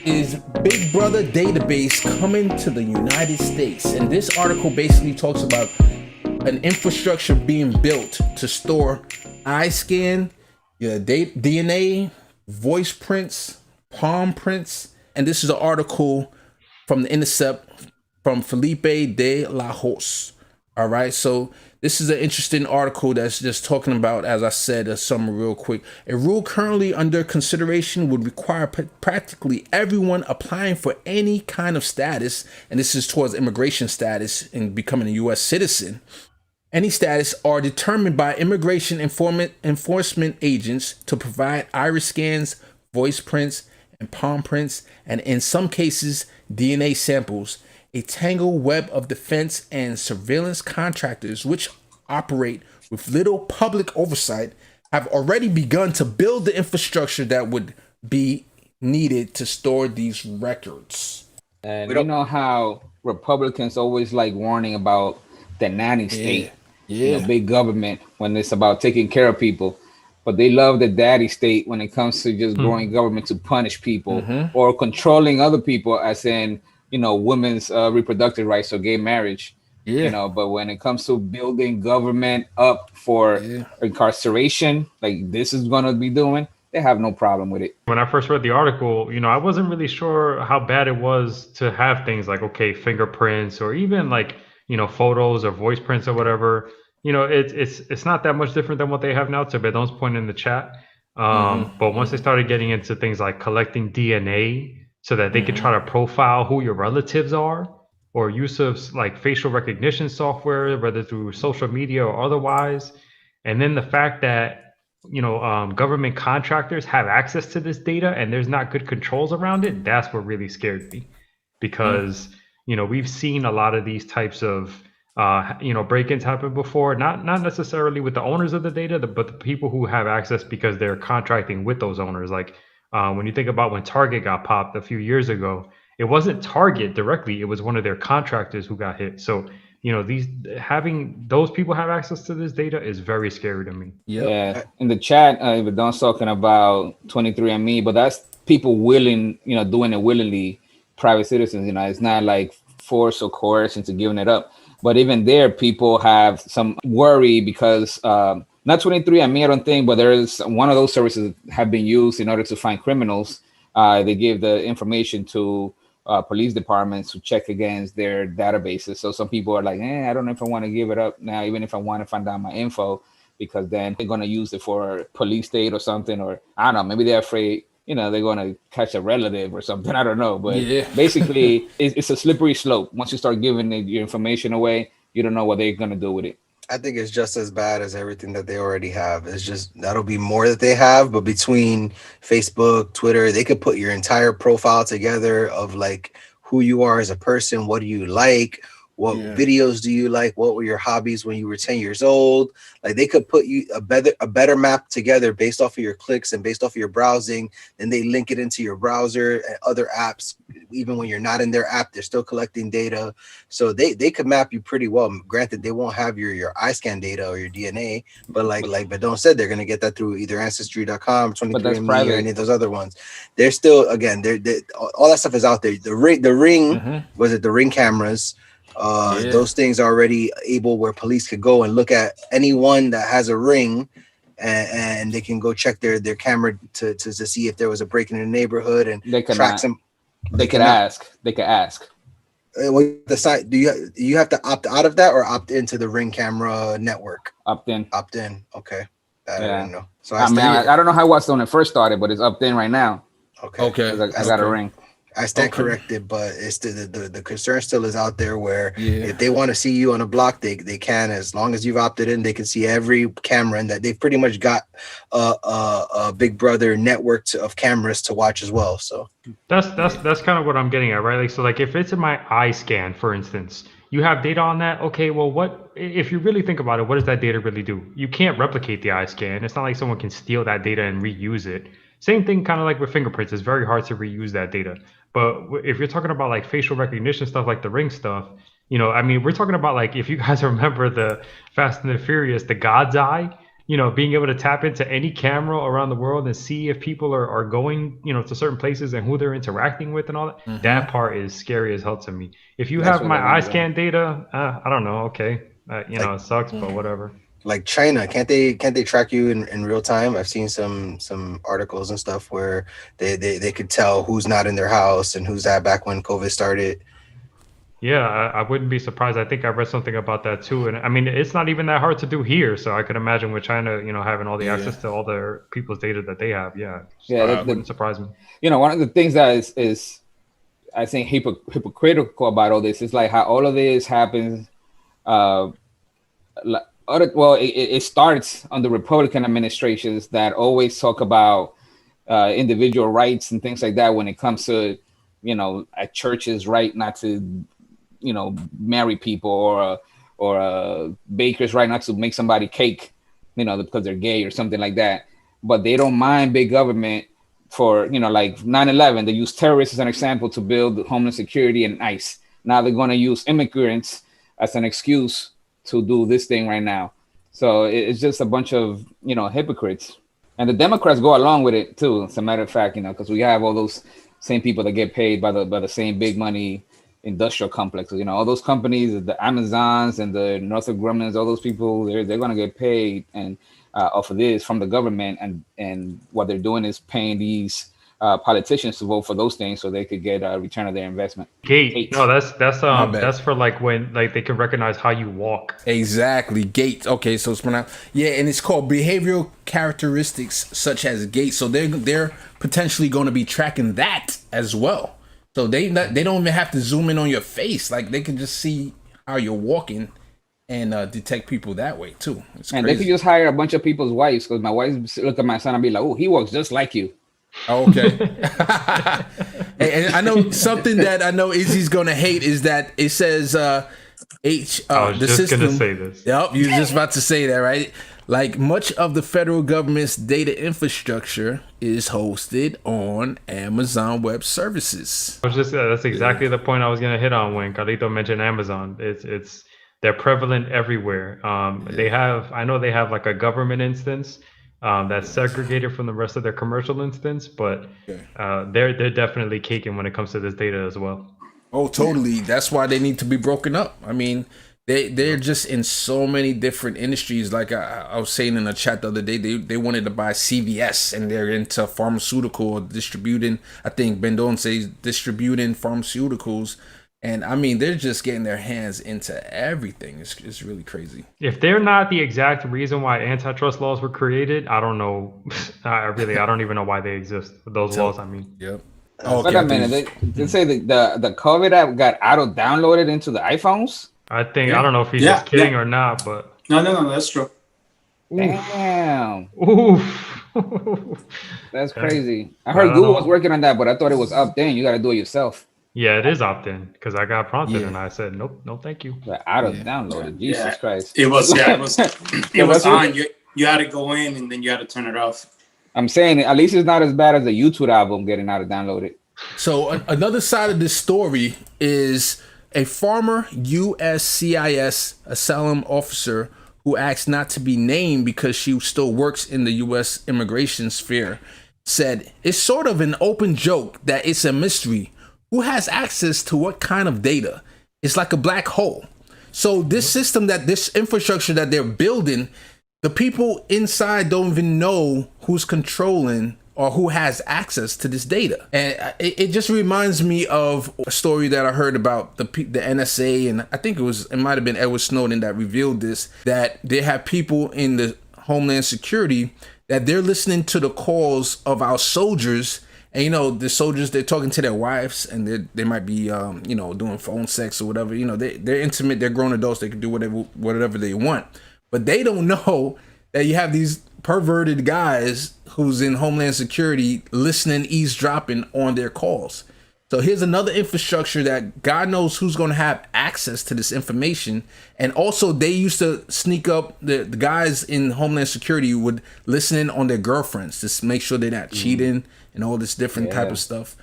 is Big Brother database coming to the United States? And this article basically talks about an infrastructure being built to store eye scan, your DNA, voice prints, palm prints. And this is an article from The Intercept from Felipe de la Hoz. All right, so this is an interesting article that's just talking about, as I said, a summary real quick. A rule currently under consideration would require practically everyone applying for any kind of status, and this is towards immigration status and becoming a U.S. citizen. Any status are determined by immigration enforcement agents to provide iris scans, voice prints, and palm prints, and in some cases, DNA samples. A tangled web of defense and surveillance contractors, which operate with little public oversight, have already begun to build the infrastructure that would be needed to store these records. And you know how Republicans always like warning about the nanny state, big government when it's about taking care of people, but they love the daddy state when it comes to just growing government to punish people or controlling other people, as in women's reproductive rights or gay marriage. But when it comes to building government up for incarceration, like this is going to be doing, they have no problem with it. When I first read the article, I wasn't really sure how bad it was to have things like, okay, fingerprints or even like, photos or voice prints or whatever. It's not that much different than what they have now, to Bedon's point in the chat. But once they started getting into things like collecting DNA so that they could try to profile who your relatives are, or use of like facial recognition software, whether through social media or otherwise. And then the fact that, government contractors have access to this data and there's not good controls around it, that's what really scared me. Because, we've seen a lot of these types of, break-ins happen before, not necessarily with the owners of the data, but the people who have access because they're contracting with those owners. Like when you think about when Target got popped a few years ago, it wasn't Target directly, it was one of their contractors who got hit. So, having those people have access to this data is very scary to me. Yeah. In the chat, Don's talking about 23andMe, but that's people willing, doing it willingly, private citizens. It's not like force or coercion to giving it up. But even there, people have some worry because not 23andMe, I don't think, but there is one of those services have been used in order to find criminals. They give the information to police departments to check against their databases. So some people are like, I don't know if I want to give it up now, even if I want to find out my info, because then they're going to use it for police state or something, or I don't know, maybe they're afraid, they're going to catch a relative or something. I don't know. But basically, it's a slippery slope. Once you start giving your information away, you don't know what they're going to do with it. I think it's just as bad as everything that they already have. It's just that'll be more that they have, but between Facebook, Twitter, they could put your entire profile together of like who you are as a person, what do you like, what videos do you like, what were your hobbies when you were 10 years old. Like they could put you a better map together based off of your clicks and based off of your browsing, and they link it into your browser and other apps. Even when you're not in their app, they're still collecting data. So they could map you pretty well. Granted, they won't have your eye scan data or your DNA, but like Bedon said, they're gonna get that through either ancestry.com, 23andMe, or any of those other ones. They're still, again, they're all that stuff is out there. The ring was it the Ring cameras? Those things are already able where police could go and look at anyone that has a ring, and they can go check their camera to see if there was a break in the neighborhood, and they can track some. They could ask. What the site? Do you have to opt out of that or opt into the Ring camera network? Opt in. Okay. I didn't know. So I don't know how it was when it first started, but it's opt in right now. Okay. I got a Ring. I stand corrected, but it's the concern still is out there where if they want to see you on a block, they can. As long as you've opted in, they can see every camera, and that they've pretty much got a Big Brother network of cameras to watch as well. So that's kind of what I'm getting at, right? Like, so like if it's in my eye scan, for instance, you have data on that. Okay, well, what if you really think about it? What does that data really do? You can't replicate the eye scan. It's not like someone can steal that data and reuse it. Same thing, kind of like with fingerprints. It's very hard to reuse that data. But if you're talking about like facial recognition stuff, like the Ring stuff, we're talking about like, if you guys remember the Fast and the Furious, the God's Eye, being able to tap into any camera around the world and see if people are going, to certain places and who they're interacting with and all that. That part is scary as hell to me. If you That's have where my they're gonna eye go. scan data, I don't know. Okay, it sucks, but whatever. Like China, can't they track you in real time? I've seen some articles and stuff where they could tell who's not in their house and who's at back when COVID started. Yeah, I wouldn't be surprised. I think I read something about that too. And I mean, it's not even that hard to do here. So I could imagine with China, having all the access to all their people's data that they have. Yeah, Yeah, it wouldn't surprise me. One of the things that is I think hypocritical about all this is like how all of this happens. It starts under Republican administrations that always talk about individual rights and things like that when it comes to, a church's right not to, marry people, or a baker's right not to make somebody cake, because they're gay or something like that. But they don't mind big government for, like 9/11. They use terrorists as an example to build Homeland Security and ICE. Now they're going to use immigrants as an excuse to do this thing right now. So it's just a bunch of, hypocrites. And the Democrats go along with it too, as a matter of fact, because we have all those same people that get paid by the same big money industrial complexes. All those companies, the Amazons and the Northrop Grumman's, all those people, they're going to get paid and off of this from the government, and what they're doing is paying these politicians to vote for those things so they could get a return of their investment. Gate. No, that's for like when like they can recognize how you walk. Exactly, gait. Okay, so it's pronounced. Yeah, and it's called behavioral characteristics such as gait. So they're potentially going to be tracking that as well. So they don't even have to zoom in on your face. Like they can just see how you're walking and detect people that way too. It's and crazy. they could just hire a bunch of people's wives, because my wife look at my son and be like, "Oh, he walks just like you." Okay. And I know something that I know Izzy's gonna hate is that it says I was the just system. gonna say this. Yep, you were just about to say that, right? Like much of the federal government's data infrastructure is hosted on Amazon Web Services. That's exactly the point I was gonna hit on when Carlito mentioned Amazon. They're prevalent everywhere. I know they have like a government instance that's segregated from the rest of their commercial instance, but they're definitely caking when it comes to this data as well. Oh, totally. That's why they need to be broken up. I mean, they're just in so many different industries. Like I was saying in the chat the other day, they wanted to buy CVS, and they're into pharmaceutical distributing. I think Bendon says distributing pharmaceuticals. And I mean, they're just getting their hands into everything. It's really crazy. If they're not the exact reason why antitrust laws were created, I don't know. I don't even know why they exist. Those laws, I mean. Yep. Wait a minute. They say the COVID app got auto-downloaded into the iPhones? I don't know if he's just kidding or not, but. No, that's true. Damn. Oof. That's crazy. I heard Google was working on that, but I thought it was opt-in. You got to do it yourself. Yeah, it is opt-in because I got prompted and I said nope, no, thank you. Downloaded. Jesus Christ! It was it was on. You had to go in and then you had to turn it off. I'm saying at least it's not as bad as the YouTube album getting downloaded. So another side of this story is a former USCIS asylum officer who asked not to be named because she still works in the U.S. immigration sphere said it's sort of an open joke that it's a mystery. Who has access to what kind of data? It's like a black hole. So this system, this infrastructure that they're building, the people inside don't even know who's controlling or who has access to this data. And it just reminds me of a story that I heard about the NSA, and I think it might have been Edward Snowden that revealed this, that they have people in the Homeland Security that they're listening to the calls of our soldiers. And the soldiers, they're talking to their wives, and they might be doing phone sex or whatever. They're intimate, they're grown adults, they can do whatever they want. But they don't know that you have these perverted guys who's in Homeland Security listening, eavesdropping on their calls. So here's another infrastructure that God knows who's going to have access to this information. And also they used to sneak up, the guys in Homeland Security would listen in on their girlfriends to make sure they're not cheating and all this different type of stuff.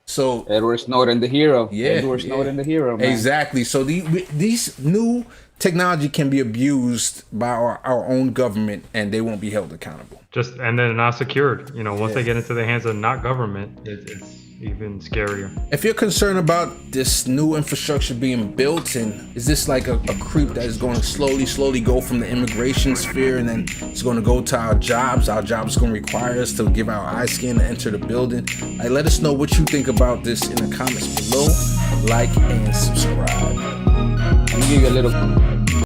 So Edward Snowden, the hero. Yeah, Edward Snowden, the hero. Man. Exactly. So these new technology can be abused by our own government, and they won't be held accountable. And then not secured. Once they get into the hands of not government, it's even scarier. If you're concerned about this new infrastructure being built, and is this like a creep that is going to slowly go from the immigration sphere, and then it's going to go to our jobs is going to require us to give our eye scan to enter the building. Let us know what you think about this in the comments below. Like and subscribe. Let me give you a little